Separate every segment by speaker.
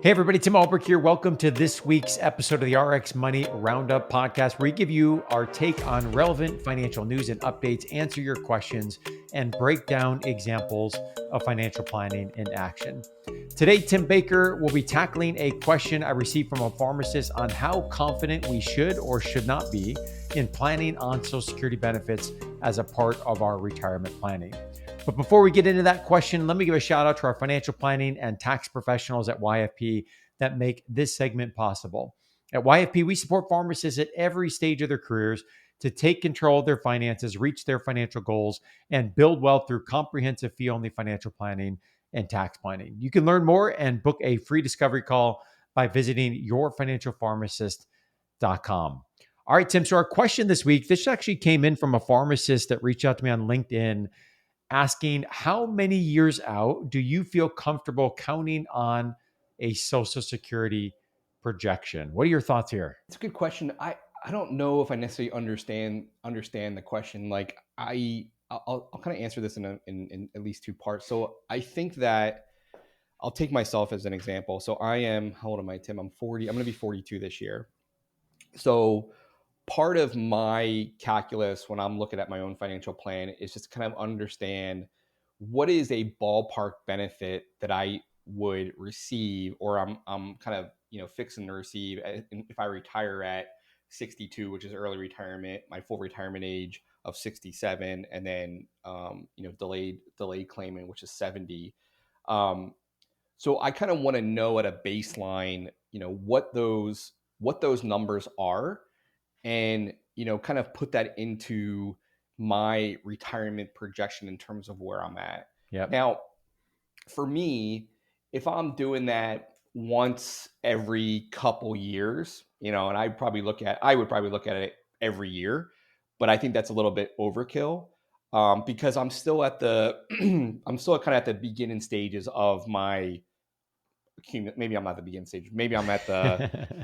Speaker 1: Hey everybody, Tim Ulbrich here. Welcome to this week's episode of the RX Money Roundup podcast, where we give you our take on relevant financial news and updates, answer your questions, and break down examples of financial planning in action. Today, Tim Baker will be tackling a question I received from a pharmacist on how confident we should or should not be in planning on Social Security benefits as a part of our retirement planning. But before we get into that question, let me give a shout out to our financial planning and tax professionals at YFP that make this segment possible. At YFP, we support pharmacists at every stage of their careers to take control of their finances, reach their financial goals, and build wealth through comprehensive fee-only financial planning and tax planning. You can learn more and book a free discovery call by visiting yourfinancialpharmacist.com. All right, Tim. So our question this week, this actually came in from a pharmacist that reached out to me on LinkedIn asking, how many years out do you feel comfortable counting on a Social Security projection? What are your thoughts here?
Speaker 2: It's a good question. I don't know if I necessarily understand the question. Like I'll kind of answer this in at least two parts. So I think that I'll take myself as an example. So how old am I, Tim? I'm 40. I'm going to be 42 this year. So part of my calculus when I'm looking at my own financial plan is just kind of understand what is a ballpark benefit that I would receive, or I'm kind of fixing to receive if I retire at 62, which is early retirement, my full retirement age of 67, and then delayed claiming, which is 70. So I kind of want to know at a baseline, what those numbers are, and kind of put that into my retirement projection in terms of where I'm at.
Speaker 1: Yep.
Speaker 2: Now, for me, if I'm doing that once every couple years, and I would probably look at it every year, but I think that's a little bit overkill, because I'm still at I'm still kind of at the beginning stages of my maybe I'm not the beginning stage. Maybe I'm at the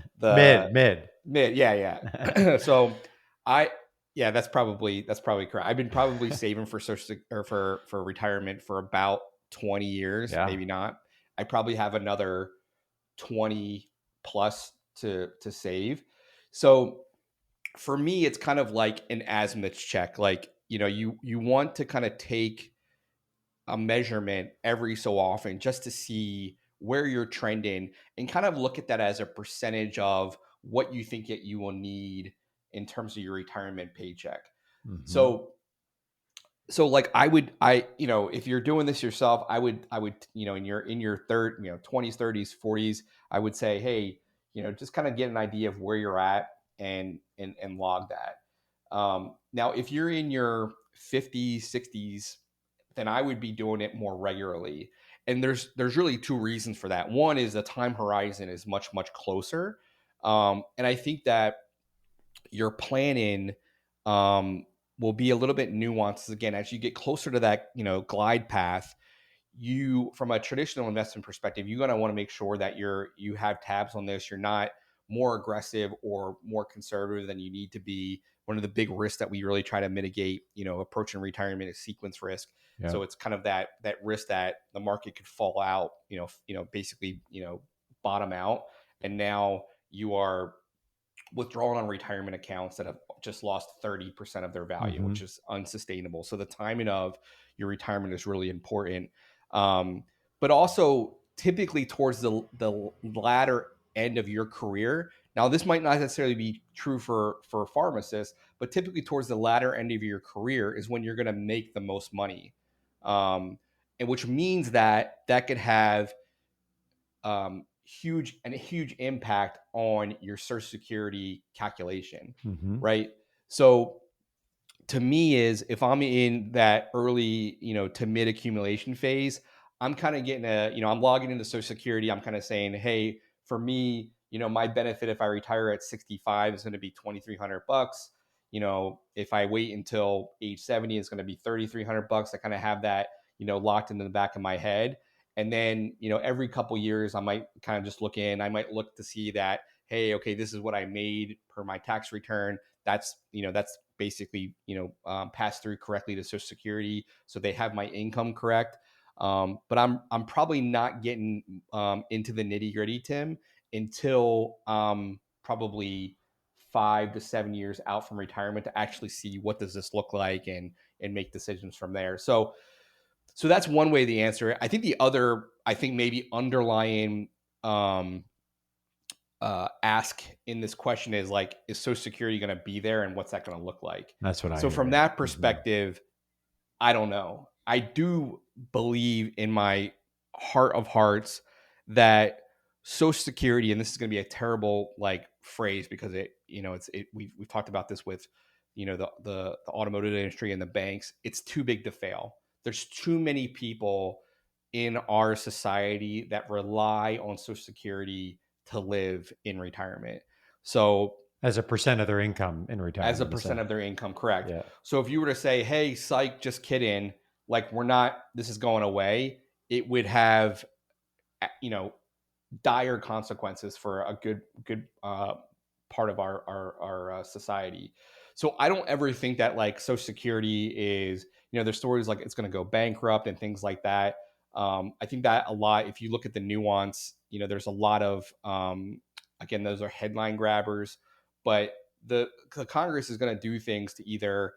Speaker 2: mid. Yeah. So that's probably correct. I've been probably saving for for retirement for about 20 years,
Speaker 1: Yeah.
Speaker 2: maybe not. I probably have another 20 plus to save. So for me, it's kind of like an azimuth check. Like, you want to kind of take a measurement every so often just to see where you're trending, and kind of look at that as a percentage of what you think that you will need in terms of your retirement paycheck.
Speaker 1: Mm-hmm.
Speaker 2: So like if you're doing this yourself, I would in your 20s, 30s, 40s, I would say, hey, just kind of get an idea of where you're at and log that. Now, if you're in your 50s, 60s, then I would be doing it more regularly. And there's really two reasons for that. One is the time horizon is much, much closer. And I think that your planning will be a little bit nuanced. Again, as you get closer to that, glide path, from a traditional investment perspective, you're going to want to make sure that you have tabs on this. You're not more aggressive or more conservative than you need to be. One of the big risks that we really try to mitigate, approaching retirement, is sequence risk. Yeah. So it's kind of that risk that the market could fall out, basically, bottom out, and now you are withdrawing on retirement accounts that have just lost 30% of their value, which is unsustainable. So the timing of your retirement is really important. But also typically towards the latter end of your career. Now, this might not necessarily be true for pharmacists, but typically towards the latter end of your career is when you're going to make the most money. And which means that could have huge impact on your Social Security calculation, right? So to me, is if I'm in that early, to mid accumulation phase, I'm kind of getting I'm logging into Social Security. I'm kind of saying, hey, for me, my benefit if I retire at 65 is going to be $2,300. If I wait until age 70, it's going to be $3,300. I kind of have that, locked into the back of my head. And then, every couple years, I might kind of just look in. I might look to see that, hey, okay, this is what I made per my tax return. That's basically, passed through correctly to Social Security. So they have my income correct. But I'm probably not getting into the nitty gritty, Tim, until probably 5 to 7 years out from retirement to actually see what does this look like and make decisions from there. So that's one way to answer it. I think the other, I think maybe underlying um, ask in this question is like, is Social Security going to be there, and what's that going to look like?
Speaker 1: That's what I
Speaker 2: So from
Speaker 1: hear.
Speaker 2: that
Speaker 1: Mhm.
Speaker 2: perspective, I don't know. I do believe in my heart of hearts that Social Security, and this is going to be a terrible like phrase because we've talked about this with the automotive industry and the banks. It's too big to fail. There's too many people in our society that rely on Social Security to live in retirement. So
Speaker 1: As a percent of their income in
Speaker 2: as a
Speaker 1: retirement,
Speaker 2: percent of their income, correct.
Speaker 1: yeah,
Speaker 2: So if you were to say, hey, psych, just kidding, like we're not, this is going away, it would have, you know, dire consequences for a good part of our society. So I don't ever think that like Social Security is, there's stories like it's going to go bankrupt and things like that. I think that a lot, if you look at the nuance, there's a lot of again, those are headline grabbers, but the Congress is going to do things to either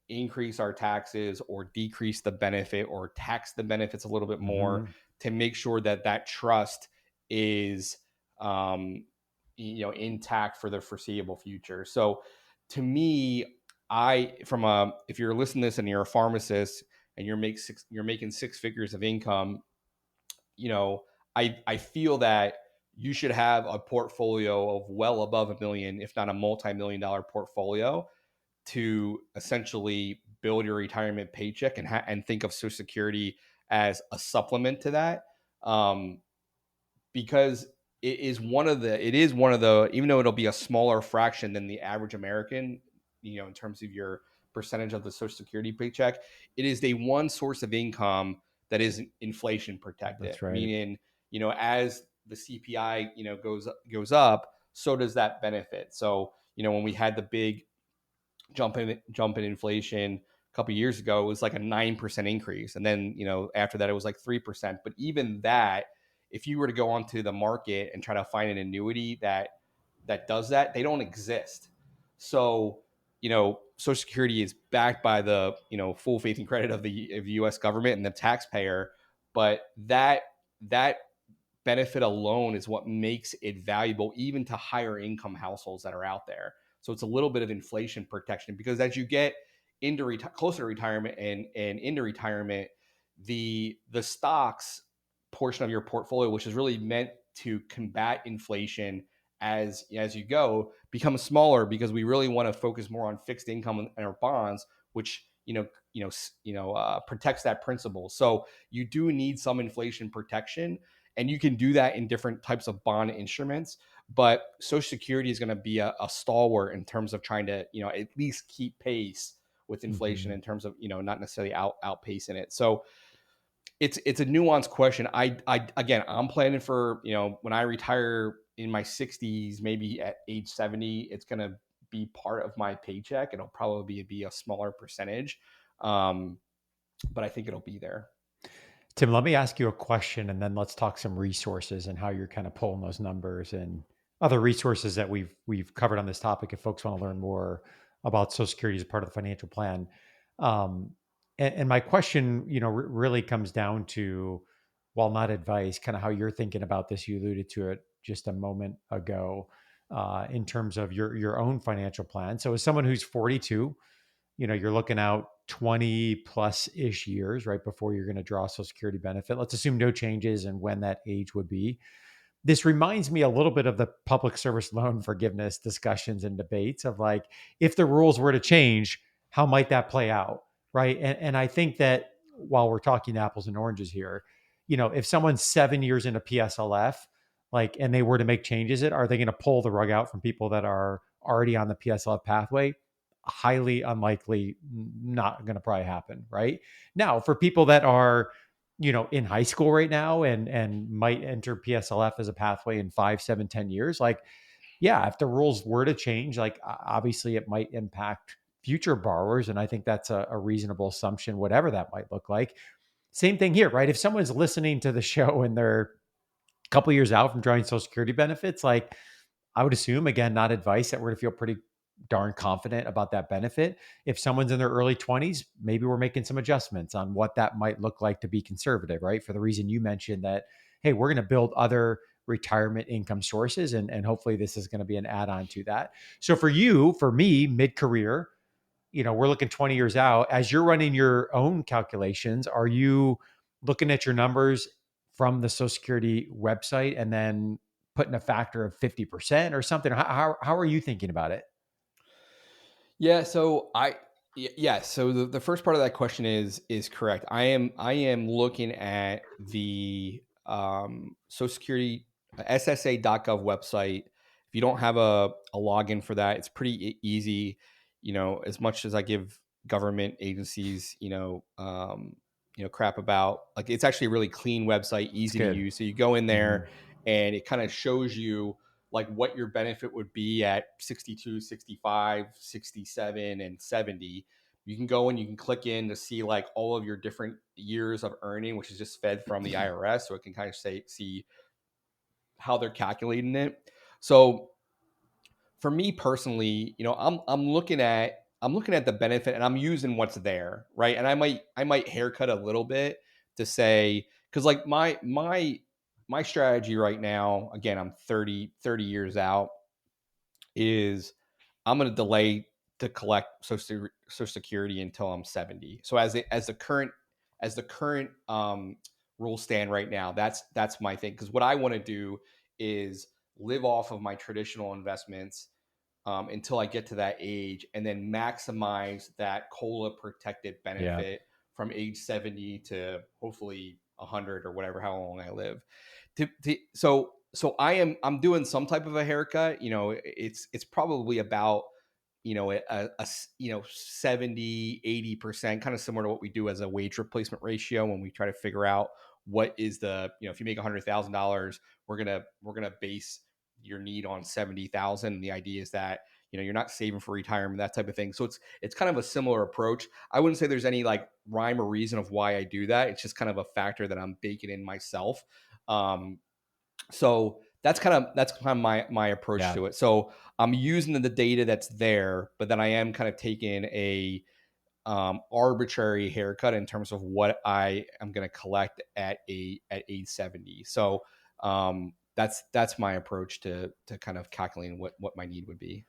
Speaker 2: increase our taxes or decrease the benefit or tax the benefits a little bit more
Speaker 1: hmm
Speaker 2: to make sure that that trust is intact for the foreseeable future. So to me, if you're listening to this and you're a pharmacist and you're making six figures of income, I feel that you should have a portfolio of well above a million, if not a multi-million dollar portfolio, to essentially build your retirement paycheck and think of Social Security as a supplement to that. Because it is one of the, even though it'll be a smaller fraction than the average American, in terms of your percentage of the Social Security paycheck, it is the one source of income that is inflation protected,
Speaker 1: that's right.
Speaker 2: meaning, as the CPI, goes up, so does that benefit. So, when we had the big jump in inflation a couple of years ago, it was like a 9% increase, and then after that it was like 3%. But even that, if you were to go onto the market and try to find an annuity that does that, they don't exist. So Social Security is backed by the full faith and credit of the U.S. government and the taxpayer, but that benefit alone is what makes it valuable even to higher income households that are out there. So it's a little bit of inflation protection, because as you get closer to retirement and into retirement, the stocks portion of your portfolio, which is really meant to combat inflation as you go, becomes smaller, because we really want to focus more on fixed income and our bonds, which protects that principle. So you do need some inflation protection, and you can do that in different types of bond instruments. But Social Security is going to be a stalwart in terms of trying to at least keep pace with inflation,
Speaker 1: hmm
Speaker 2: in terms of not necessarily outpacing it. So it's a nuanced question. I again, I'm planning for when I retire in my 60s, maybe at age 70, it's going to be part of my paycheck. It'll probably be a smaller percentage, um, but I think it'll be there.
Speaker 1: Tim, let me ask you a question, and then let's talk some resources and how you're kind of pulling those numbers and other resources that we've covered on this topic. If folks want to learn more about Social Security as part of the financial plan, um, and my question, really comes down to, while not advice, kind of how you're thinking about this. You alluded to it just a moment ago, in terms of your own financial plan. So, as someone who's 42, you're looking out 20 plus ish years right before you're going to draw a Social Security benefit. Let's assume no changes and when that age would be. This reminds me a little bit of the public service loan forgiveness discussions and debates of like, if the rules were to change, how might that play out? Right. And I think that while we're talking apples and oranges here, if someone's 7 years into PSLF, like, and they were to make changes, are they going to pull the rug out from people that are already on the PSLF pathway? Highly unlikely, not going to probably happen. Right now, for people that are in high school right now and might enter PSLF as a pathway in 5, 7, 10 years, like, yeah, if the rules were to change, like, obviously it might impact future borrowers. And I think that's a reasonable assumption, whatever that might look like. Same thing here, right? If someone's listening to the show and they're a couple years out from drawing Social Security benefits, like I would assume, again, not advice, that we're going to feel pretty darn confident about that benefit. If someone's in their early 20s, maybe we're making some adjustments on what that might look like to be conservative, right? For the reason you mentioned that, hey, we're going to build other retirement income sources, and hopefully this is going to be an add-on to that. So for you, for me, mid-career, we're looking 20 years out. As you're running your own calculations, are you looking at your numbers from the Social Security website and then putting a factor of 50% or something? How are you thinking about it?
Speaker 2: Yeah, so yes. So the first part of that question is correct. I am looking at the Social Security SSA.gov website. If you don't have a login for that, it's pretty easy. As much as I give government agencies, crap about, like, it's actually a really clean website,
Speaker 1: It's
Speaker 2: easy to
Speaker 1: good.
Speaker 2: use. So you go in
Speaker 1: Hmm.
Speaker 2: there and it kind of shows you like what your benefit would be at 62, 65, 67, and 70. You can go and you can click in to see like all of your different years of earning, which is just fed from the IRS. So it can kind of see how they're calculating it. So for me personally, I'm looking at the benefit and I'm using what's there, right? And I might haircut a little bit to say, because like my strategy right now, again, I'm 30 years out, is I'm going to delay to collect Social Security until I'm 70. So as the current rules stand right now, that's my thing. Because what I want to do is live off of my traditional investments until I get to that age, and then maximize that COLA protected
Speaker 1: Yeah.
Speaker 2: benefit from age 70 to hopefully 100 or whatever, how long I live. So I'm doing some type of a haircut. It's probably about, a 70-80%, kind of similar to what we do as a wage replacement ratio when we try to figure out what is the, if you make $100,000, we're gonna base your need on 70,000. And the idea is that, you're not saving for retirement, that type of thing. So it's kind of a similar approach. I wouldn't say there's any like rhyme or reason of why I do that. It's just kind of a factor that I'm baking in myself. So that's kind of my approach
Speaker 1: Yeah.
Speaker 2: to it. So I'm using the data that's there, but then I am kind of taking a arbitrary haircut in terms of what I am going to collect at age 70. So that's my approach to kind of calculating what my need would be.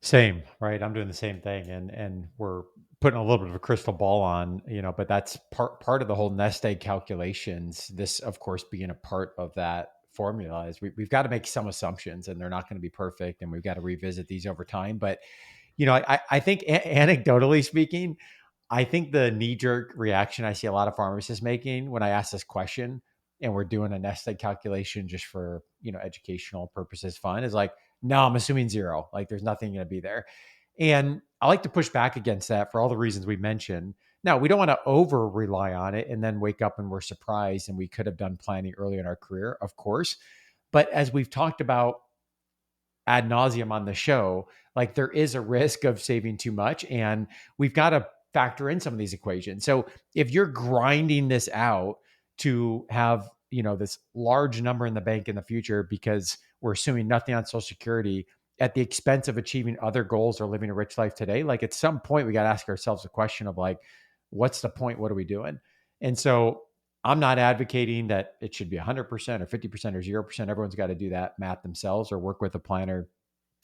Speaker 1: Same, right? I'm doing the same thing, and we're putting a little bit of a crystal ball on, but that's part of the whole nest egg calculations. This, of course, being a part of that formula is we've got to make some assumptions, and they're not going to be perfect, and we've got to revisit these over time. But I think anecdotally speaking, I think the knee jerk reaction I see a lot of pharmacists making when I ask this question, and we're doing a nest egg calculation just for, educational purposes, fun, is like, no, I'm assuming zero. Like there's nothing going to be there. And I like to push back against that for all the reasons we mentioned. Now, we don't want to over rely on it and then wake up and we're surprised and we could have done planning early in our career, of course. But as we've talked about ad nauseum on the show, like there is a risk of saving too much, and we've got to factor in some of these equations. So if you're grinding this out to have, this large number in the bank in the future because we're assuming nothing on Social Security at the expense of achieving other goals or living a rich life today, like at some point we got to ask ourselves a question of like, what's the point? What are we doing? And so I'm not advocating that it should be 100% or 50% or 0%. Everyone's got to do that math themselves or work with a planner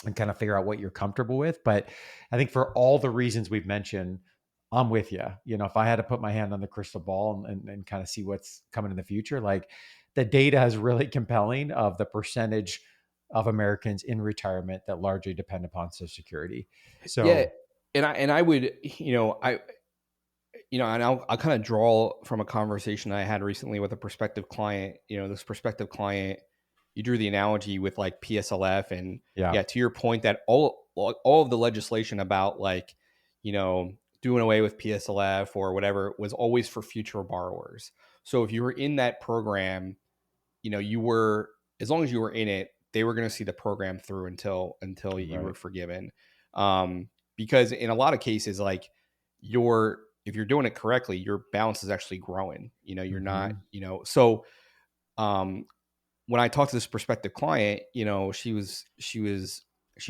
Speaker 1: and kind of figure out what you're comfortable with. But I think for all the reasons we've mentioned, I'm with you. If I had to put my hand on the crystal ball and kind of see what's coming in the future, like the data is really compelling of the percentage of Americans in retirement that largely depend upon Social Security.
Speaker 2: Yeah,
Speaker 1: So,
Speaker 2: and I would, and I'll kind of draw from a conversation I had recently with a prospective client. This prospective client, you drew the analogy with like PSLF, and
Speaker 1: yeah,
Speaker 2: yeah, to your point that all of the legislation about like, doing away with PSLF or whatever was always for future borrowers. So if you were in that program, you were, as long as you were in it, they were going to see the program through until you were
Speaker 1: right.
Speaker 2: forgiven. Because in a lot of cases, like, your if you're doing it correctly, your balance is actually growing. You're not,
Speaker 1: Mhm.
Speaker 2: so um, when I talked to this prospective client, she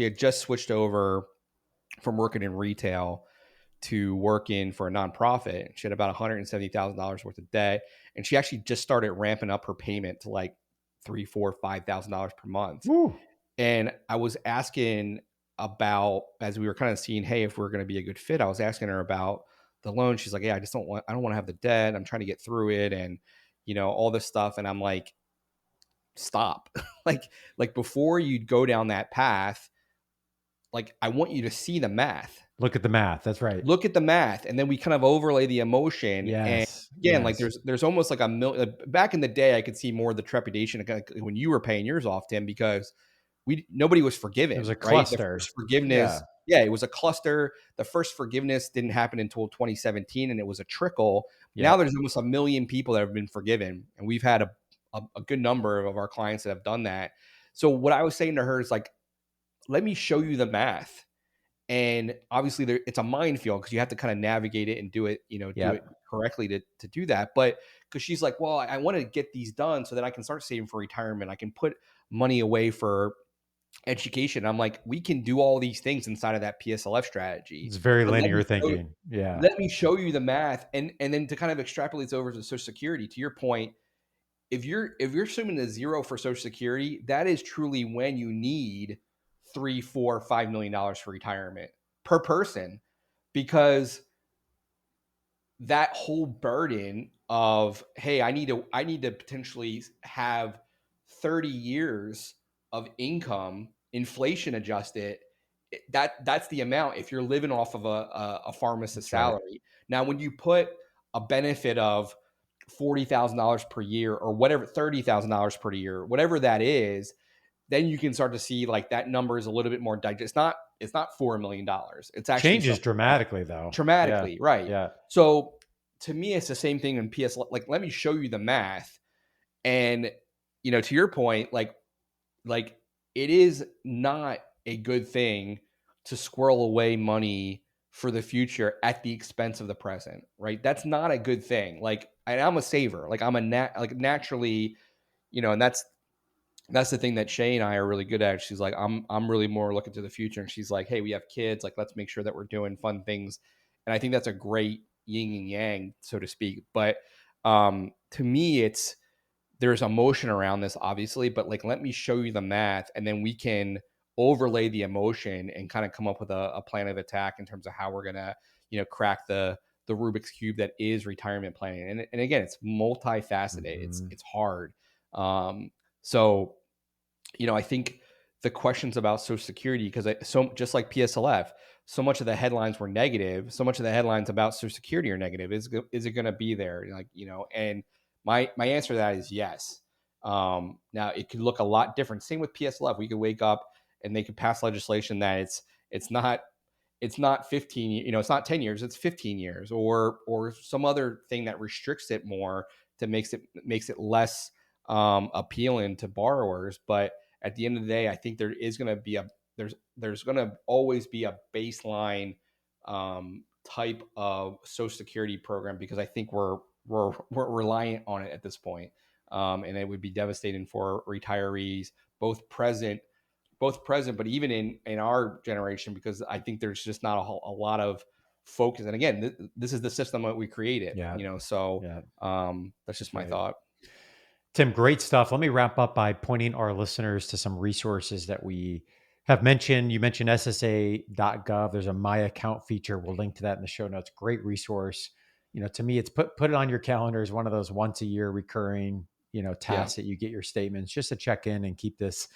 Speaker 2: had just switched over from working in retail to working for a nonprofit. She had about $170,000 worth of debt, and she actually just started ramping up her payment to like $3, $4, $5,000 per month.
Speaker 1: Woo.
Speaker 2: And I was asking about, as we were kind of seeing, hey, if we're going to be a good fit, I was asking her about the loan. She's like, yeah, I don't want to have the debt. I'm trying to get through it, and all this stuff. And I'm like, stop. like before you go down that path, like I want you to see the math.
Speaker 1: Look at the math. That's right.
Speaker 2: Look at the math, and then we kind of overlay the emotion. And
Speaker 1: Yes.
Speaker 2: again, like
Speaker 1: Yes.
Speaker 2: there's almost like back in the day, I could see more of the trepidation when you were paying yours off, Tim, because nobody was
Speaker 1: It was
Speaker 2: forgiven,
Speaker 1: a
Speaker 2: right? The
Speaker 1: cluster.
Speaker 2: first forgiveness,
Speaker 1: Yeah.
Speaker 2: yeah, it was a cluster. The first forgiveness didn't happen until 2017, and it was a trickle.
Speaker 1: Yeah.
Speaker 2: Now there's almost 1 million people that have been forgiven, and we've had a good number of our clients that have done that. So what I was saying to her is like, let me show you the math. And obviously it's a minefield because you have to kind of navigate it and do it
Speaker 1: Yep.
Speaker 2: correctly to do that. But because she's like, well, I want to get these done so that I can start saving for retirement. I can put money away for education. I'm like, we can do all these things inside of that PSLF strategy.
Speaker 1: It's very
Speaker 2: But
Speaker 1: linear thinking. Yeah.
Speaker 2: let me show you the math, and then to kind of extrapolate over to Social Security. To your point, if you're assuming a zero for Social Security, that is truly when you need $3, $4, $5 million for retirement per person, because that whole burden of, hey, I need to potentially have 30 years of income, inflation adjusted. That's the amount if you're living off of a pharmacist
Speaker 1: That's right.
Speaker 2: salary. Now, when you put a benefit of $40,000 per year or whatever, $30,000 per year, whatever that is, then you can start to see like that number is a little bit more digest. It's not $4 million. It's actually
Speaker 1: Changes
Speaker 2: something
Speaker 1: dramatically though. Yeah.
Speaker 2: dramatically, right?
Speaker 1: Yeah.
Speaker 2: So to me, it's the same thing in PS. Like, let me show you the math, and to your point, like it is not a good thing to squirrel away money for the future at the expense of the present, right? That's not a good thing. Like, and I'm a saver. Like, I'm like naturally, and that's the thing that Shay and I are really good at. She's like, I'm really more looking to the future, and she's like, hey, we have kids. Like, let's make sure that we're doing fun things, and I think that's a great yin and yang, so to speak. But to me, there's emotion around this, obviously, but like, let me show you the math, and then we can overlay the emotion and kind of come up with a plan of attack in terms of how we're gonna, crack the Rubik's cube that is retirement planning. And again, it's multifaceted.
Speaker 1: Mhm.
Speaker 2: It's hard. So I think the questions about Social Security, because so just like PSLF, so much of the headlines were negative. So much of the headlines about Social Security are negative. Is it going to be there? Like, and my answer to that is yes. Now it could look a lot different. Same with PSLF. We could wake up and they could pass legislation that it's not 15, it's not 10 years, it's 15 years, or some other thing that restricts it more, to makes it less appealing to borrowers. But at the end of the day, I think there is going to be there's going to always be a baseline type of Social Security program, because I think we're reliant on it at this point. And it would be devastating for retirees, both present, but even in our generation, because I think there's just not a lot of focus. And again, this is the system that we created,
Speaker 1: Yeah.
Speaker 2: so
Speaker 1: Yeah.
Speaker 2: that's just
Speaker 1: That's
Speaker 2: my
Speaker 1: right.
Speaker 2: thought.
Speaker 1: Tim, great stuff. Let me wrap up by pointing our listeners to some resources that we have mentioned. You mentioned SSA.gov. There's a My Account feature. We'll link to that in the show notes. Great resource. To me, it's put it on your calendar as one of those once a year recurring,
Speaker 2: Yeah.
Speaker 1: tasks that you get your statements just to check in and keep this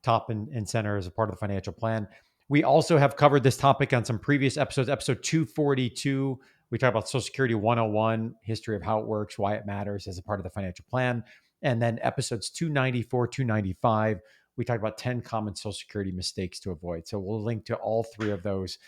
Speaker 1: top and center as a part of the financial plan. We also have covered this topic on some previous episodes. Episode 242, we talked about Social Security 101, history of how it works, why it matters as a part of the financial plan. And then episodes 294, 295, we talked about 10 common Social Security mistakes to avoid. So we'll link to all three of those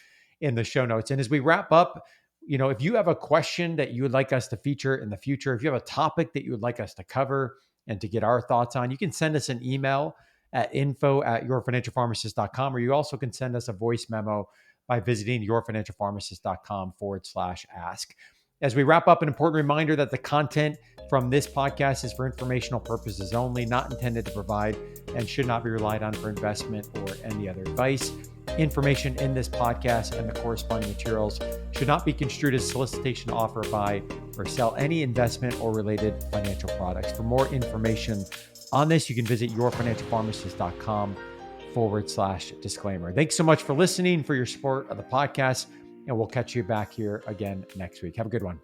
Speaker 1: in the show notes. And as we wrap up, if you have a question that you would like us to feature in the future, if you have a topic that you would like us to cover and to get our thoughts on, you can send us an email at info@yourfinancialpharmacist.com, or you also can send us a voice memo by visiting yourfinancialpharmacist.com/ask. As we wrap up, an important reminder that the content from this podcast is for informational purposes only, not intended to provide and should not be relied on for investment or any other advice. Information in this podcast and the corresponding materials should not be construed as solicitation to offer, buy, or sell any investment or related financial products. For more information on this, you can visit yourfinancialpharmacist.com/disclaimer. Thanks so much for listening, for your support of the podcast, and we'll catch you back here again next week. Have a good one.